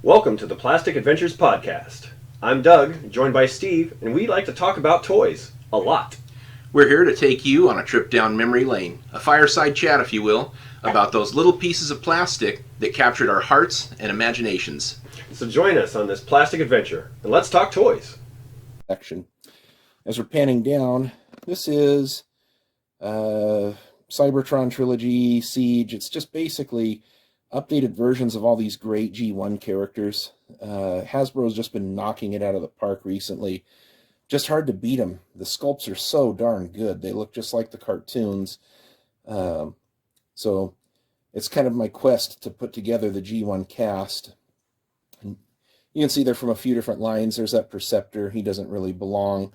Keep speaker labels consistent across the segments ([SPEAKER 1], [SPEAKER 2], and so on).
[SPEAKER 1] Welcome to the Plastic Adventures Podcast. I'm Doug, joined by Steve, and we like to talk about toys. A lot.
[SPEAKER 2] We're here to take you on a trip down memory lane, a fireside chat, if you will, about those little pieces of plastic that captured our hearts and imaginations.
[SPEAKER 1] So join us on this plastic adventure, and let's talk toys.
[SPEAKER 3] Section. As we're panning down, this is Cybertron Trilogy, Siege. It's just basically updated versions of all these great G1 characters. Hasbro's just been knocking it out of the park recently. Just hard to beat them. The sculpts are so darn good. They look just like the cartoons. So it's kind of my quest to put together the G1 cast. And you can see they're from a few different lines. There's that Perceptor. He doesn't really belong.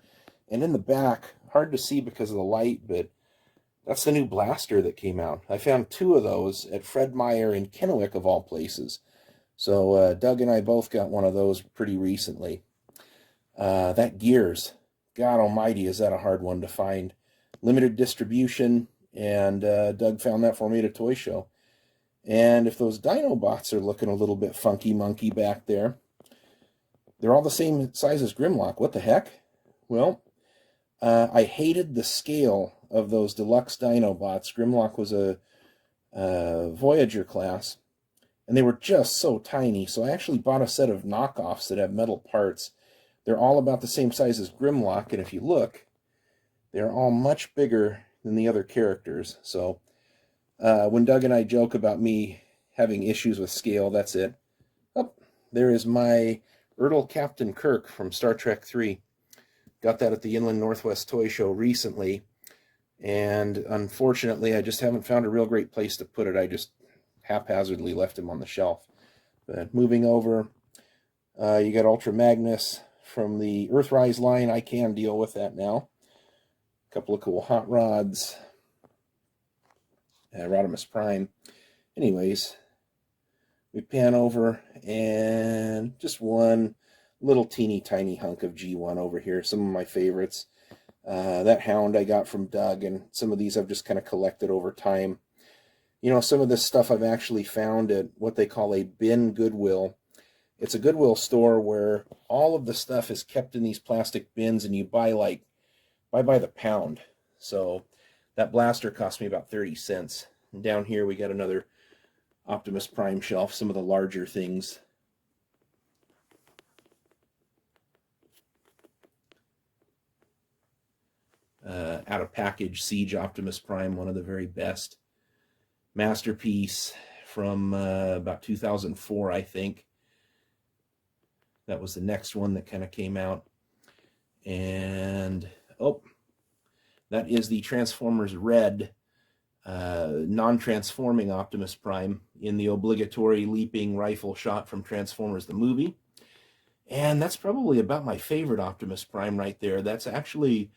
[SPEAKER 3] And in the back, hard to see because of the light, but that's the new blaster that came out. I found two of those at Fred Meyer in Kennewick, of all places. So Doug and I both got one of those pretty recently. That Gears, God almighty, is that a hard one to find. Limited distribution, and Doug found that for me at a toy show. And if those Dinobots are looking a little bit funky monkey back there, they're all the same size as Grimlock. What the heck? Well, I hated the scale of those deluxe Dinobots. Grimlock was a Voyager class, and they were just so tiny. So I actually bought a set of knockoffs that have metal parts. They're all about the same size as Grimlock, and if you look, they're all much bigger than the other characters. So when Doug and I joke about me having issues with scale, that's it. Oh, there is my Ertl Captain Kirk from Star Trek 3. Got that at the Inland Northwest Toy Show recently. And unfortunately, I just haven't found a real great place to put it. I just haphazardly left him on the shelf. But moving over, you got Ultra Magnus from the Earthrise line. I can deal with that now. A couple of cool hot rods. Optimus Prime. Anyways, we pan over and just one little teeny tiny hunk of G1 over here. Some of my favorites. That Hound I got from Doug, and some of these I've just kind of collected over time. You know, some of this stuff I've actually found at what they call a bin Goodwill. It's a Goodwill store where all of the stuff is kept in these plastic bins, and you buy by the pound. So that blaster cost me about 30 cents. And down here we got another Optimus Prime shelf, some of the larger things. Out of package Siege Optimus Prime, one of the very best. Masterpiece from about 2004, I think. That was the next one that kind of came out. And, that is the Transformers Red non-transforming Optimus Prime in the obligatory leaping rifle shot from Transformers the movie. And that's probably about my favorite Optimus Prime right there. That's actually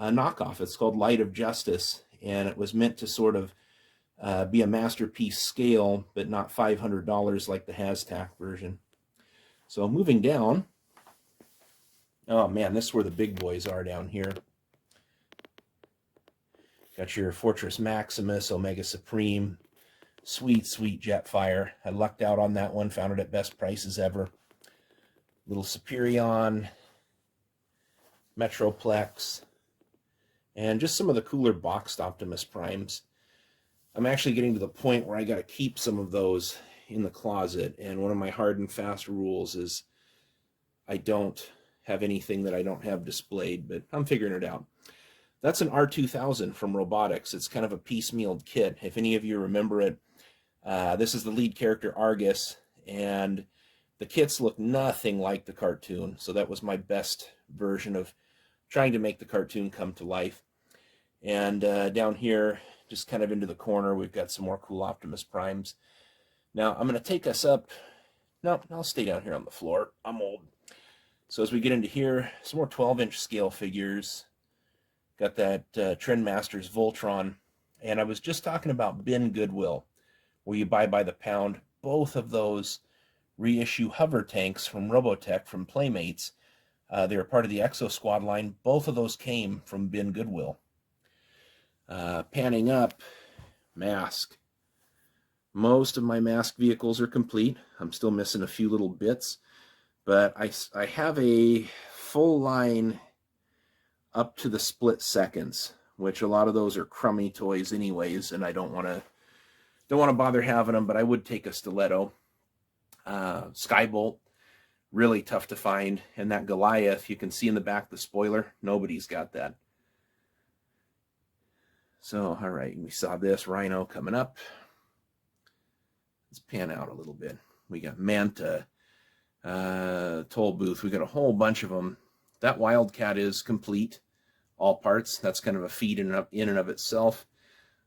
[SPEAKER 3] a knockoff. It's called Light of Justice, and it was meant to sort of be a masterpiece scale, but not $500 like the Hashtag version. So moving down, oh man, this is where the big boys are down here. Got your Fortress Maximus, Omega Supreme, sweet, sweet Jetfire. I lucked out on that one, found it at best prices ever. Little Superion, Metroplex, and just some of the cooler boxed Optimus Primes. I'm actually getting to the point where I got to keep some of those in the closet, and one of my hard and fast rules is I don't have anything that I don't have displayed, but I'm figuring it out. That's an R2000 from Robotics. It's kind of a piecemealed kit. If any of you remember it, this is the lead character Argus, and the kits look nothing like the cartoon, so that was my best version of trying to make the cartoon come to life. And down here, just kind of into the corner, we've got some more cool Optimus Primes. Now, I'm going to take us up. No, I'll stay down here on the floor. I'm old. So as we get into here, some more 12-inch scale figures. Got that Trendmasters Voltron. And I was just talking about Bin Goodwill, where you buy by the pound. Both of those reissue hover tanks from Robotech from Playmates. They were part of the Exo Squad line. Both of those came from Bin Goodwill. Panning up, Mask. Most of my mask vehicles are complete. I'm still missing a few little bits, but I have a full line up to the split seconds, which a lot of those are crummy toys anyways, and I don't want to bother having them, but I would take a stiletto. Skybolt, really tough to find, and that Goliath, you can see in the back the spoiler, nobody's got that. So, all right, we saw this Rhino coming up. Let's pan out a little bit. We got Manta, Toll Booth. We got a whole bunch of them. That Wildcat is complete, all parts. That's kind of a feat in and of itself.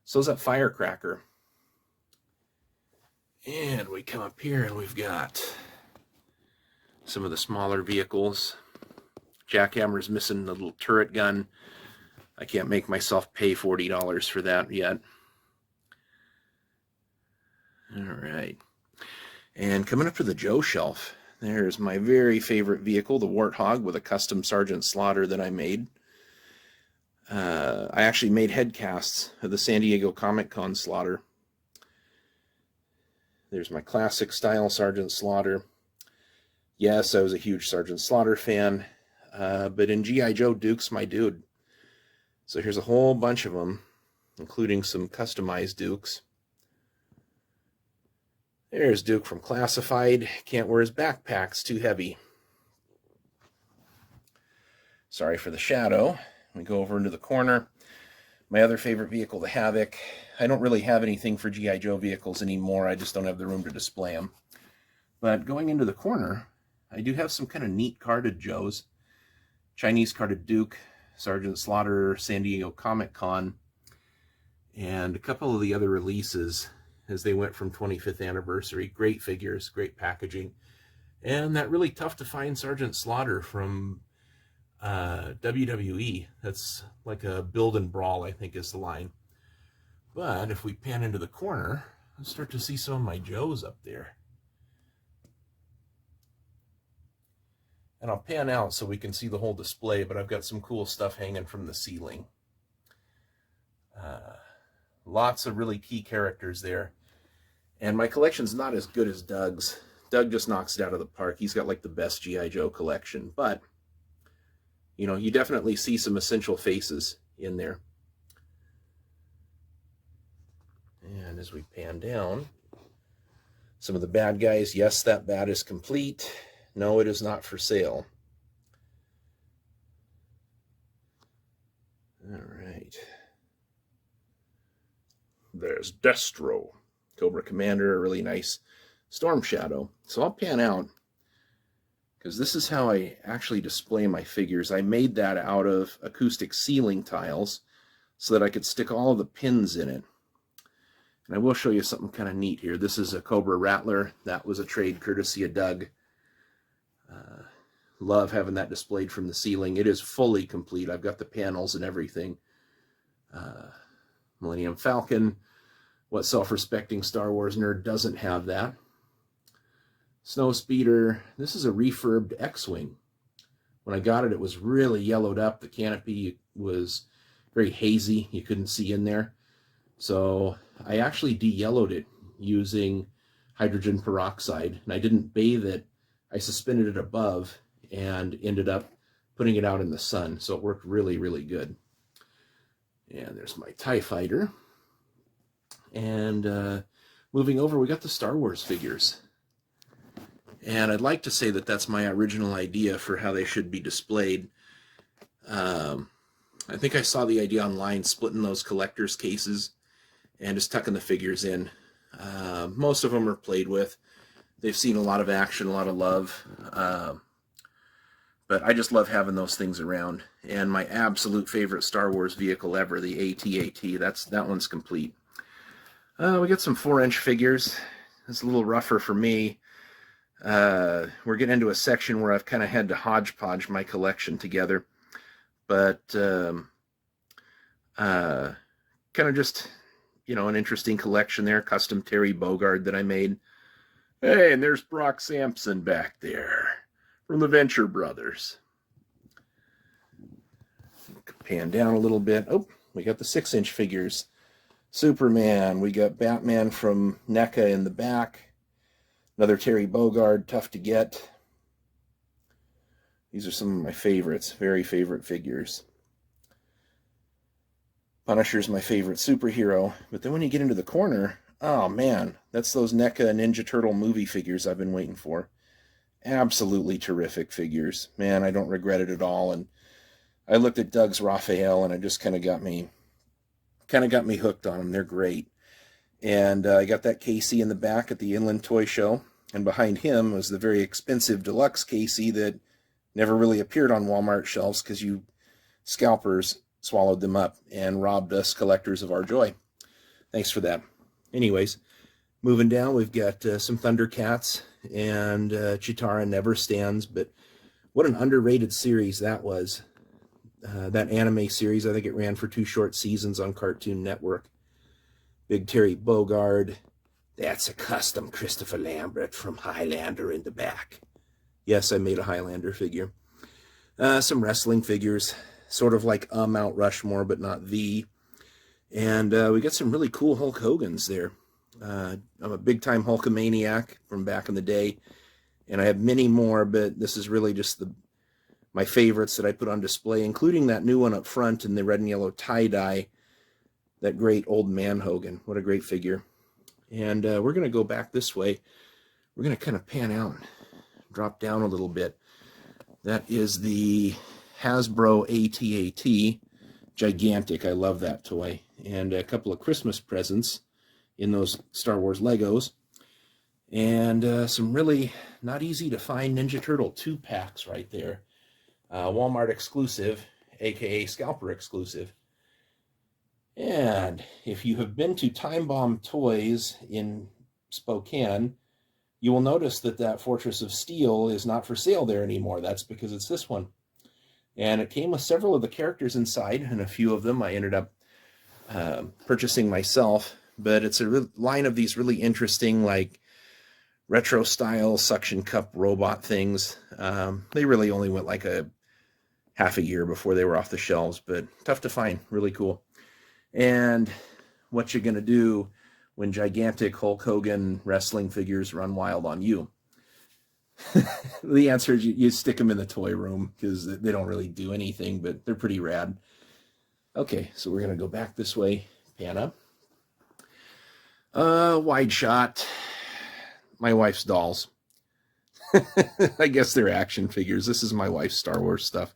[SPEAKER 3] So is that Firecracker. And we come up here and we've got some of the smaller vehicles. Jackhammer's missing the little turret gun. I can't make myself pay $40 for that yet. All right. And coming up to the Joe shelf, there's my very favorite vehicle, the Warthog, with a custom Sergeant Slaughter that I made. I actually made head casts of the San Diego Comic-Con Slaughter. There's my classic style Sergeant Slaughter. Yes, I was a huge Sergeant Slaughter fan, but in G.I. Joe, Duke's my dude. So here's a whole bunch of them, including some customized Dukes. There's Duke from Classified. Can't wear his backpack, it's too heavy. Sorry for the shadow. We go over into the corner. My other favorite vehicle, the Havoc. I don't really have anything for G.I. Joe vehicles anymore. I just don't have the room to display them. But going into the corner, I do have some kind of neat carded Joes. Chinese carded Duke, Sergeant Slaughter, San Diego Comic-Con, and a couple of the other releases as they went from 25th anniversary. Great figures, great packaging. And that really tough to find Sergeant Slaughter from WWE. That's like a build and brawl, I think is the line. But if we pan into the corner, I'll start to see some of my Joes up there. And I'll pan out so we can see the whole display, but I've got some cool stuff hanging from the ceiling. Lots of really key characters there. And my collection's not as good as Doug's. Doug just knocks it out of the park. He's got like the best G.I. Joe collection. But, you know, you definitely see some essential faces in there. And as we pan down, some of the bad guys. Yes, that bat is complete. No, it is not for sale. All right. There's Destro, Cobra Commander, a really nice Storm Shadow. So I'll pan out, because this is how I actually display my figures. I made that out of acoustic ceiling tiles so that I could stick all the pins in it. And I will show you something kind of neat here. This is a Cobra Rattler. That was a trade courtesy of Doug. Love having that displayed from the ceiling. It is fully complete. I've got the panels and everything. Millennium Falcon. What self-respecting Star Wars nerd doesn't have that? Snow Speeder. This is a refurbed X-Wing. When I got it, it was really yellowed up. The canopy was very hazy. You couldn't see in there. So I actually de-yellowed it using hydrogen peroxide. And I didn't bathe it. I suspended it above and ended up putting it out in the sun. So it worked really, really good. And there's my TIE Fighter. And moving over, we got the Star Wars figures. And I'd like to say that that's my original idea for how they should be displayed. I think I saw the idea online, splitting those collector's cases and just tucking the figures in. Most of them are played with. They've seen a lot of action, a lot of love. But I just love having those things around. And my absolute favorite Star Wars vehicle ever, the AT-AT, that one's complete. We got some 4-inch figures. It's a little rougher for me. We're getting into a section where I've kind of had to hodgepodge my collection together. But kind of just, you know, an interesting collection there. Custom Terry Bogard that I made. Hey, and there's Brock Sampson back there from the Venture Brothers. Pan down a little bit. Oh, we got the 6-inch figures. Superman. We got Batman from NECA in the back. Another Terry Bogard, tough to get. These are some of my favorites, very favorite figures. Punisher's my favorite superhero. But then when you get into the corner, oh man, that's those NECA Ninja Turtle movie figures I've been waiting for. Absolutely terrific figures. Man, I don't regret it at all. And I looked at Doug's Raphael, and it just kind of got me hooked on them. They're great. And I got that Casey in the back at the Inland Toy Show. And behind him was the very expensive deluxe Casey that never really appeared on Walmart shelves because you scalpers swallowed them up and robbed us collectors of our joy. Thanks for that. Anyways, moving down, we've got some Thundercats and Chitara Never Stands. But what an underrated series that was. That anime series, I think it ran for 2 short seasons on Cartoon Network. Big Terry Bogard. That's a custom Christopher Lambert from Highlander in the back. Yes, I made a Highlander figure. Some wrestling figures, sort of like Mount Rushmore, but not the. And we got some really cool Hulk Hogans there. I'm a big-time Hulkamaniac from back in the day, and I have many more, but this is really just my favorites that I put on display, including that new one up front in the red and yellow tie-dye, that great Old Man Hogan. What a great figure. And we're going to go back this way. We're going to kind of pan out, drop down a little bit. That is the Hasbro AT-AT. Gigantic. I love that toy. And a couple of Christmas presents in those Star Wars Legos. And some really not easy to find Ninja Turtle 2-packs right there. Walmart exclusive, aka scalper exclusive. And if you have been to Time Bomb Toys in Spokane, you will notice that Fortress of Steel is not for sale there anymore. That's because it's this one. And it came with several of the characters inside, and a few of them I ended up purchasing myself. But it's a line of these really interesting, like, retro-style suction cup robot things. They really only went like a half a year before they were off the shelves, but tough to find. Really cool. And what you're going to do when gigantic Hulk Hogan wrestling figures run wild on you? The answer is you stick them in the toy room because they don't really do anything, but they're pretty rad. Okay, so we're going to go back this way. Pan up. Wide shot. My wife's dolls. I guess they're action figures. This is my wife's Star Wars stuff.